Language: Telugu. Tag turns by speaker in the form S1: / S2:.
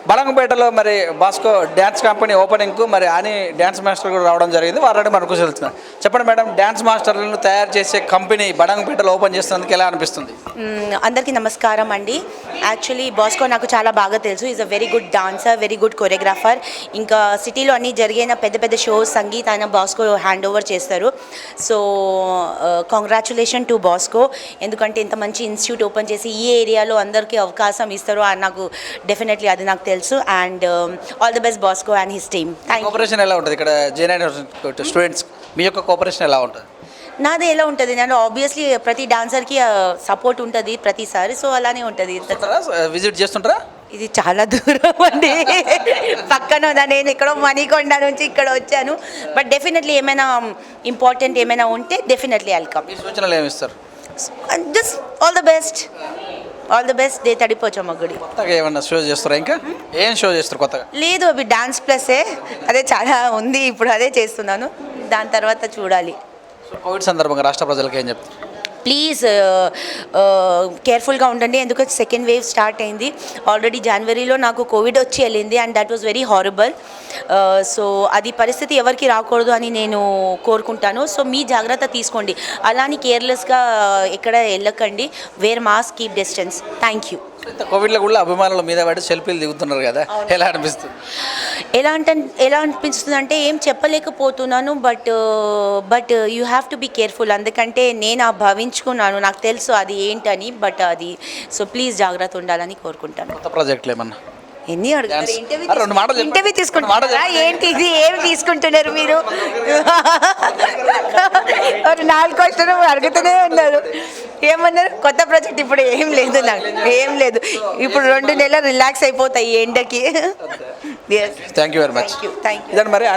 S1: బలంగపేటలో మరి బాస్కో డ్యాన్స్ కంపెనీ ఓపెనింగ్కు మరి అని డ్యాన్స్ మాస్టర్ కూడా రావడం జరిగింది. వారు మనకు వెళ్తున్నారు. చెప్పండి మేడం, డ్యాన్స్ మాస్టర్లను తయారు చేసే కంపెనీ బడంగపేటలో ఓపెన్ చేస్తున్నందుకు ఎలా అనిపిస్తుంది?
S2: అందరికీ నమస్కారం అండి. యాక్చువల్లీ బాస్కో నాకు చాలా బాగా తెలుసు. Is a very good dancer, very good choreographer. ఇంకా సిటీలో అన్ని జరిగిన పెద్ద పెద్ద షోస్ సంగీత ఆయన బాస్కో హ్యాండ్ ఓవర్ చేస్తారు. సో కంగ్రాచులేషన్ టు బాస్కో, ఎందుకంటే ఇంత మంచి ఇన్స్టిట్యూట్ ఓపెన్ చేసి ఈ ఏరియాలో అందరికీ అవకాశం ఇస్తారు అని నాకు డెఫినెట్లీ అది నాకు తెలుసు. And all the best Bosco and his team. Thank you.
S1: Cooperation ఎలా ఉంటుంది ఇక్కడ జేఎన్ఐ స్టూడెంట్స్? మీ యొక్క కోఆపరేషన్ ఎలా ఉంటుంది?
S2: నాది ఎలా ఉంటుంది, నేను ఆబ్వియస్లీ ప్రతి డాన్సర్కి సపోర్ట్ ఉంటుంది ప్రతిసారి, సో అలానే ఉంటుంది.
S1: విజిట్ చేస్తుంటారా?
S2: ఇది చాలా దూరం అండి, పక్కన ఉందా. నేను ఎక్కడో మణికొండ నుంచి ఇక్కడ వచ్చాను. బట్ డెఫినెట్లీ ఏమైనా ఇంపార్టెంట్ ఏమైనా ఉంటే డెఫినెట్లీ వెల్కమ్.
S1: మీ సూచనలు ఏమి ఇస్తారు?
S2: Just all the best, all the best. దే తడిపోచమ్మ గుడి.
S1: కొత్తగా ఏమన్నా షో చేస్తారా? ఇంకా ఏం షో చేస్తారు కొత్తగా?
S2: లేదు, అవి డాన్స్ ప్లస్సే, అదే చాలా ఉంది. ఇప్పుడు అదే చేస్తున్నాను, దాని తర్వాత చూడాలి.
S1: కోవిడ్ సందర్భంగా రాష్ట్ర ప్రజలకు ఏం చెప్తారు?
S2: ప్లీజ్ కేర్ఫుల్గా ఉండండి, ఎందుకంటే సెకండ్ వేవ్ స్టార్ట్ అయింది. ఆల్రెడీ జనవరిలో నాకు కోవిడ్ వచ్చి వెళ్ళింది and that was very horrible. So అది పరిస్థితి ఎవరికి రాకూడదు అని నేను కోరుకుంటాను. సో మీ జాగ్రత్త తీసుకోండి, అలాని కేర్లెస్గా ఎక్కడ వెళ్ళకండి. Wear mask, keep distance. Thank you.
S1: కోవిడ్లో కూడా అభిమానుల మీద పడి సెల్ఫీలు దిగుతున్నారు కదా, ఎలా అనిపిస్తుంది?
S2: ఎలా అనిపిస్తుంది అంటే ఏం చెప్పలేకపోతున్నాను. But you have to be careful, ఎందుకంటే నేను భావించుకున్నాను, నాకు తెలుసు అది ఏంటని. బట్ అది సో ప్లీజ్ జాగ్రత్త ఉండాలని కోరుకుంటాను.
S1: కొత్త ప్రాజెక్టులు ఏమన్నా?
S2: ఎన్ని అడుగుతారు?
S1: ఇంటర్వ్యూ
S2: ఇంటర్వ్యూ తీసుకుంటారా? ఏంటి ఇది, ఏమి తీసుకుంటున్నారు మీరు? ఒక 4 క్వశ్చన్ అడుగుతూనే ఉన్నారు. ఏమన్నారు? కొత్త ప్రాజెక్ట్ ఇప్పుడు ఏం లేదు, నాకు ఏం లేదు. ఇప్పుడు 2 నెలలు రిలాక్స్ అయిపోతాయి ఎండకి.
S1: Thank you very much.
S2: Thank you.
S1: ఇదండి మరి